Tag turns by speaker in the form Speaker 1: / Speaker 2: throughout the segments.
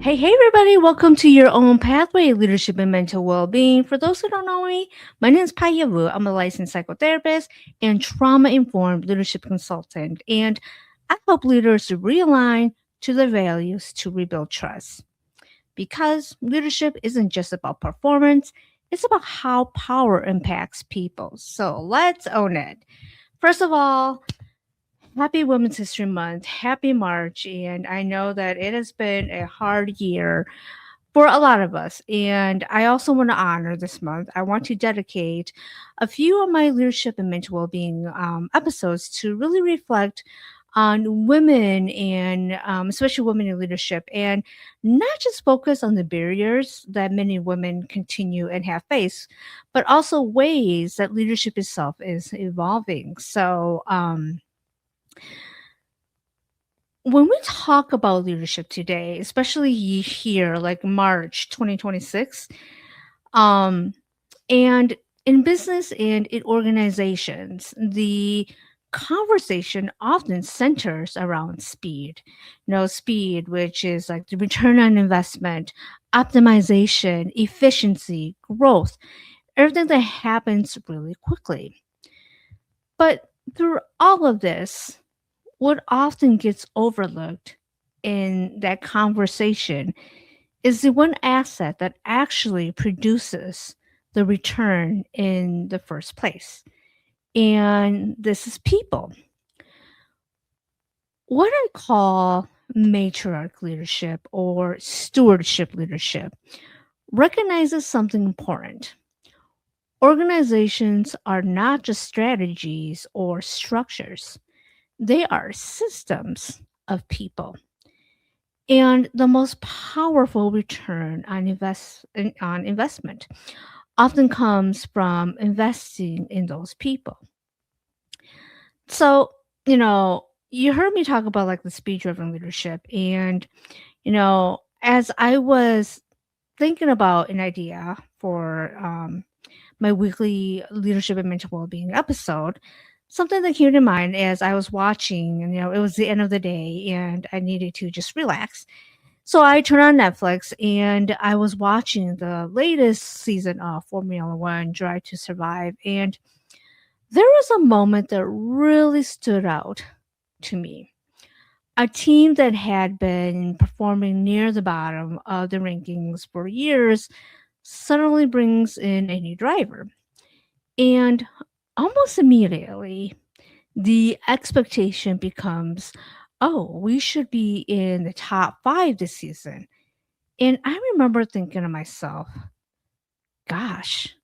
Speaker 1: Hey, everybody, welcome to Your Own Pathway Leadership and Mental Well-Being. For those who don't know me, my name is Payavu. I'm a licensed psychotherapist and trauma-informed leadership consultant, and I help leaders to realign to their values to rebuild trust. Because leadership isn't just about performance, it's about how power impacts people. So let's own it. First of all, happy Women's History Month, happy March, and I know that it has been a hard year for a lot of us. And I also want to honor this month. I want to dedicate a few of my leadership and mental well being episodes to really reflect on women and especially women in leadership, and not just focus on the barriers that many women continue and have faced, but also ways that leadership itself is evolving. When we talk about leadership today, especially here, like March 2026, um, and in business and in organizations, the conversation often centers around speed. Speed, which is like the return on investment, optimization, efficiency, growth, everything that happens really quickly. But through all of this, what often gets overlooked in that conversation is the one asset that actually produces the return in the first place. And this is people. What I call matriarch leadership or stewardship leadership recognizes something important. Organizations are not just strategies or structures, they are systems of people. And the most powerful return on investment often comes from investing in those people. So, you heard me talk about like the speed driven leadership. And, as I was thinking about an idea for my weekly leadership and mental well being episode, something that came to mind as I was watching, and it was the end of the day and I needed to just relax. So I turned on Netflix and I was watching the latest season of Formula One Drive to Survive. And there was a moment that really stood out to me. A team that had been performing near the bottom of the rankings for years suddenly brings in a new driver. And almost immediately, the expectation becomes, oh, we should be in the top five this season. And I remember thinking to myself, gosh,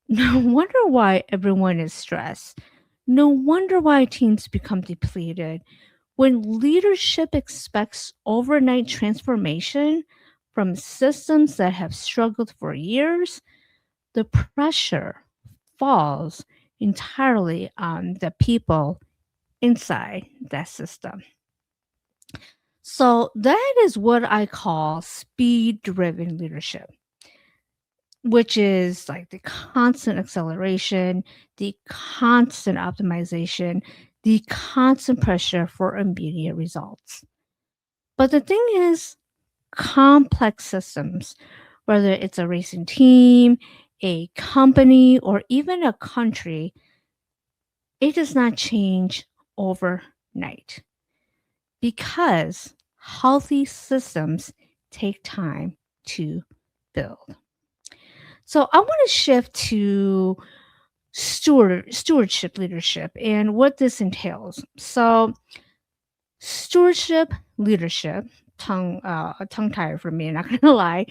Speaker 1: no wonder why everyone is stressed. No wonder why teams become depleted. When leadership expects overnight transformation from systems that have struggled for years, the pressure falls entirely on the people inside that system. So that is what I call speed driven leadership, which is like the constant acceleration, the constant optimization, the constant pressure for immediate results. But the thing is, complex systems, whether it's a racing team, a company, or even a country, it does not change overnight because healthy systems take time to build. So I want to shift to stewardship leadership and what this entails. So stewardship leadership, a tongue tired for me, not gonna lie,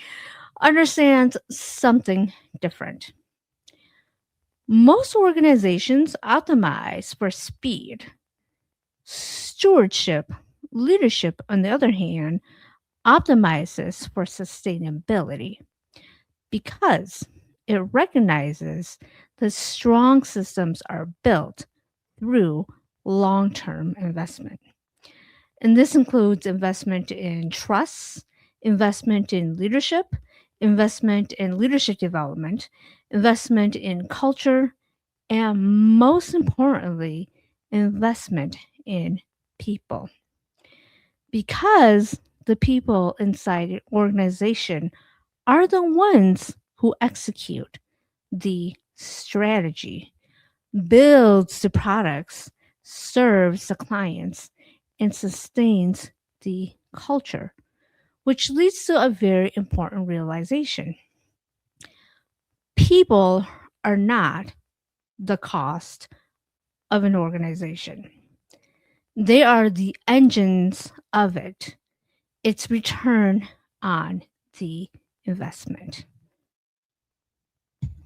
Speaker 1: understands something different. Most organizations optimize for speed. Stewardship leadership, on the other hand, optimizes for sustainability because it recognizes that strong systems are built through long term investment. And this includes investment in trust, investment in leadership, investment in leadership development, investment in culture, and most importantly, investment in people. Because the people inside an organization are the ones who execute the strategy, builds the products, serves the clients, and sustains the culture, which leads to a very important realization. People are not the cost of an organization. They are the engines of it, its return on the investment.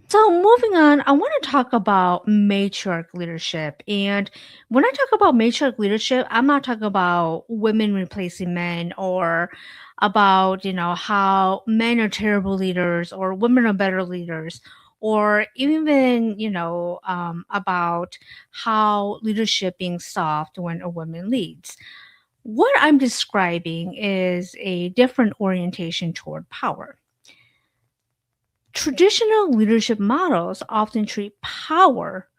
Speaker 1: So, moving on, I want to talk about matriarch leadership. And when I talk about matriarch leadership, I'm not talking about women replacing men or about, how men are terrible leaders or women are better leaders or even, about how leadership being soft when a woman leads. What I'm describing is a different orientation toward power. Traditional leadership models often treat power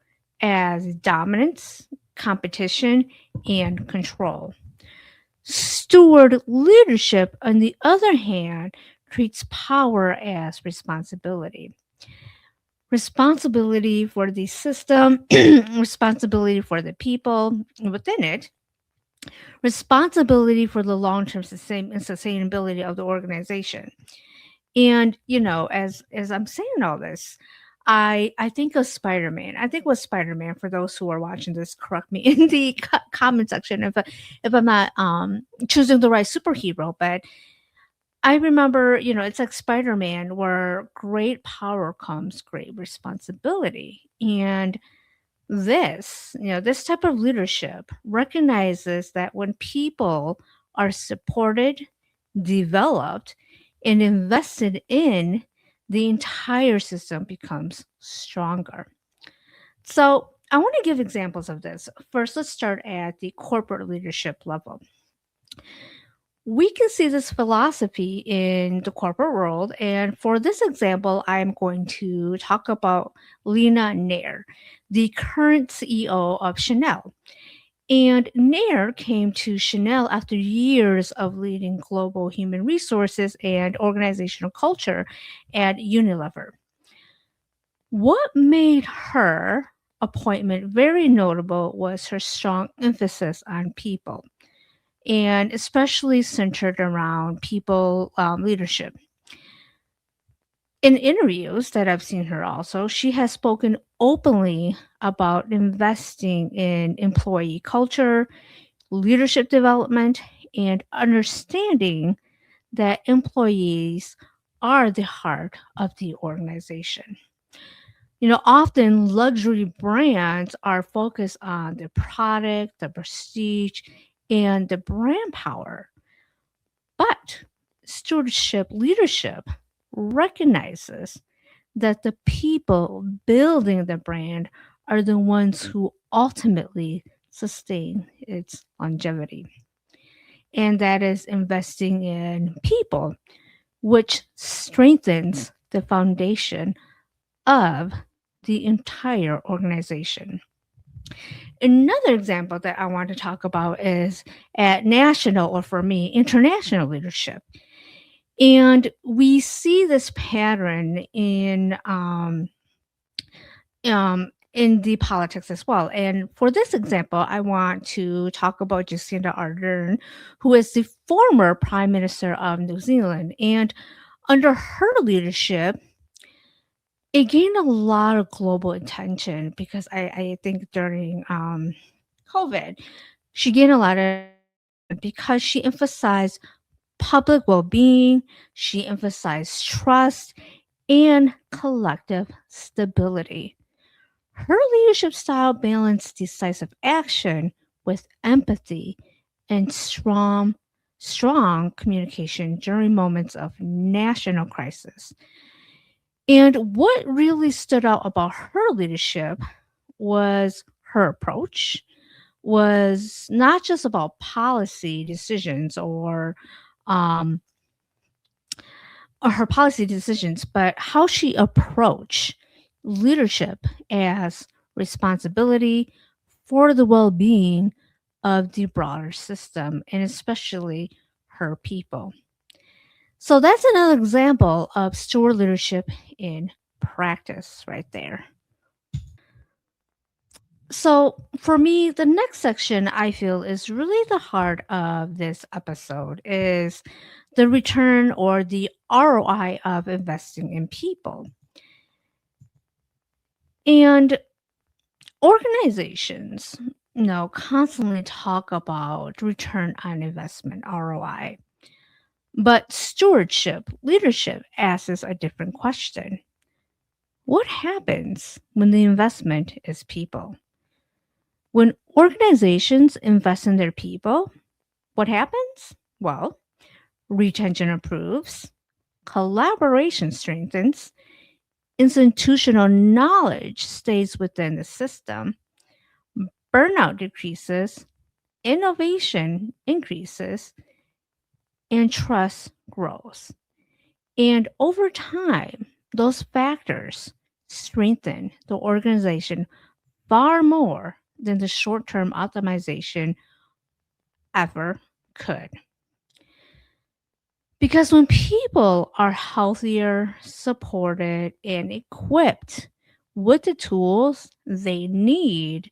Speaker 1: as dominance, competition, and control. Steward leadership, on the other hand, treats power as responsibility. Responsibility for the system, responsibility for the people within it, responsibility for the long term sustainability of the organization. And as I'm saying all this, I think of Spider-Man. I think with Spider-Man, for those who are watching this, correct me in the comment section if I'm not choosing the right superhero. But I remember, it's like Spider-Man, where great power comes great responsibility. And this type of leadership recognizes that when people are supported, developed, and invested in, the entire system becomes stronger. So, I want to give examples of this. First, let's start at the corporate leadership level. We can see this philosophy in the corporate world. And for this example, I'm going to talk about Lena Nair, the current CEO of Chanel. And Nair came to Chanel after years of leading global human resources and organizational culture at Unilever. What made her appointment very notable was her strong emphasis on people, and especially centered around people leadership. In interviews that I've seen her also, she has spoken openly about investing in employee culture, leadership development, and understanding that employees are the heart of the organization. Often luxury brands are focused on the product, the prestige, and the brand power. But stewardship leadership recognizes that the people building the brand are the ones who ultimately sustain its longevity. And that is investing in people, which strengthens the foundation of the entire organization. Another example that I want to talk about is at national, or for me, international leadership. And we see this pattern in the politics as well. And for this example, I want to talk about Jacinda Ardern, who is the former Prime Minister of New Zealand. And under her leadership, it gained a lot of global attention because I think during COVID, she gained a lot of attention because she emphasized public well being, she emphasized trust, and collective stability. Her leadership style balanced decisive action with empathy and strong communication during moments of national crisis. And what really stood out about her leadership was her approach was not just about policy decisions um, or her policy decisions, but how she approached leadership as responsibility for the well being of the broader system and especially her people. So that's another example of steward leadership in practice right there. So for me, the next section I feel is really the heart of this episode is the return or the ROI of investing in people. And organizations, constantly talk about return on investment, ROI. But stewardship, leadership asks a different question. What happens when the investment is people? When organizations invest in their people, what happens? Well, retention improves, collaboration strengthens, institutional knowledge stays within the system, burnout decreases, innovation increases, and trust grows. And over time, those factors strengthen the organization far more than the short term optimization ever could. Because when people are healthier, supported, and equipped with the tools they need,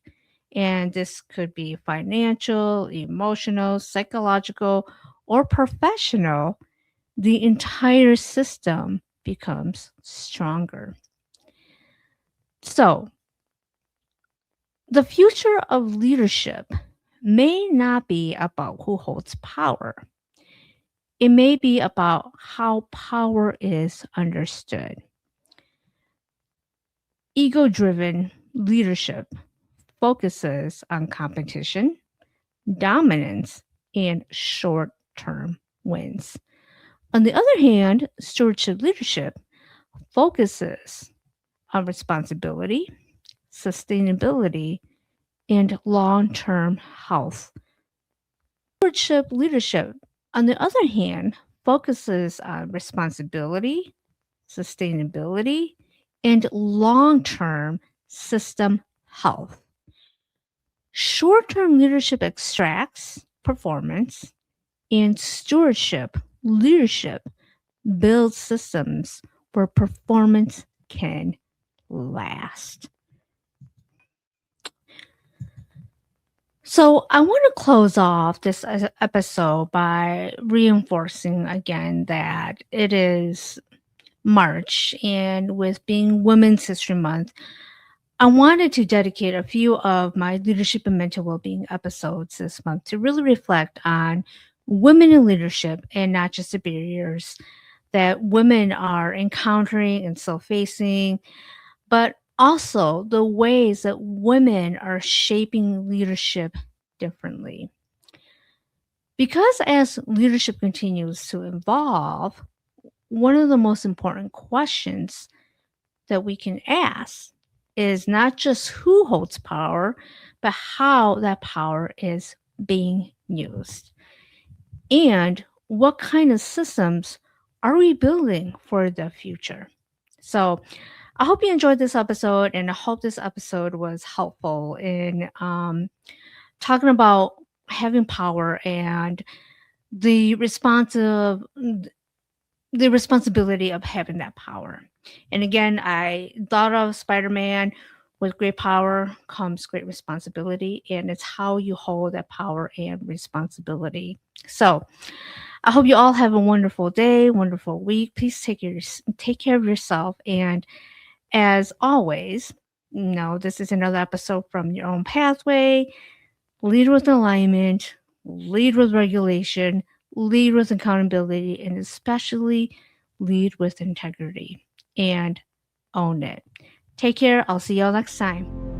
Speaker 1: and this could be financial, emotional, psychological, or professional, the entire system becomes stronger. So, the future of leadership may not be about who holds power. It may be about how power is understood. Ego driven leadership focuses on competition, dominance, and short term wins. On the other hand, stewardship leadership focuses on responsibility, sustainability, and long term health. Stewardship leadership, on the other hand, focuses on responsibility, sustainability, and long term system health. Short term leadership extracts performance, and stewardship leadership builds systems where performance can last. So, I want to close off this episode by reinforcing again that it is March, and with being Women's History Month, I wanted to dedicate a few of my leadership and mental well-being episodes this month to really reflect on women in leadership and not just the barriers that women are encountering and still facing, but also the ways that women are shaping leadership differently. Because as leadership continues to evolve, one of the most important questions that we can ask is not just who holds power, but how that power is being used. And what kind of systems are we building for the future? So, I hope you enjoyed this episode, and I hope this episode was helpful in talking about having power and the responsive the responsibility of having that power. And again, I thought of Spider-Man. With great power comes great responsibility, and it's how you hold that power and responsibility. So, I hope you all have a wonderful day, wonderful week. Please take care of yourself, and as always, this is another episode from Your Own Pathway. Lead with alignment, lead with regulation, lead with accountability, and especially lead with integrity and own it. Take care. I'll see y'all next time.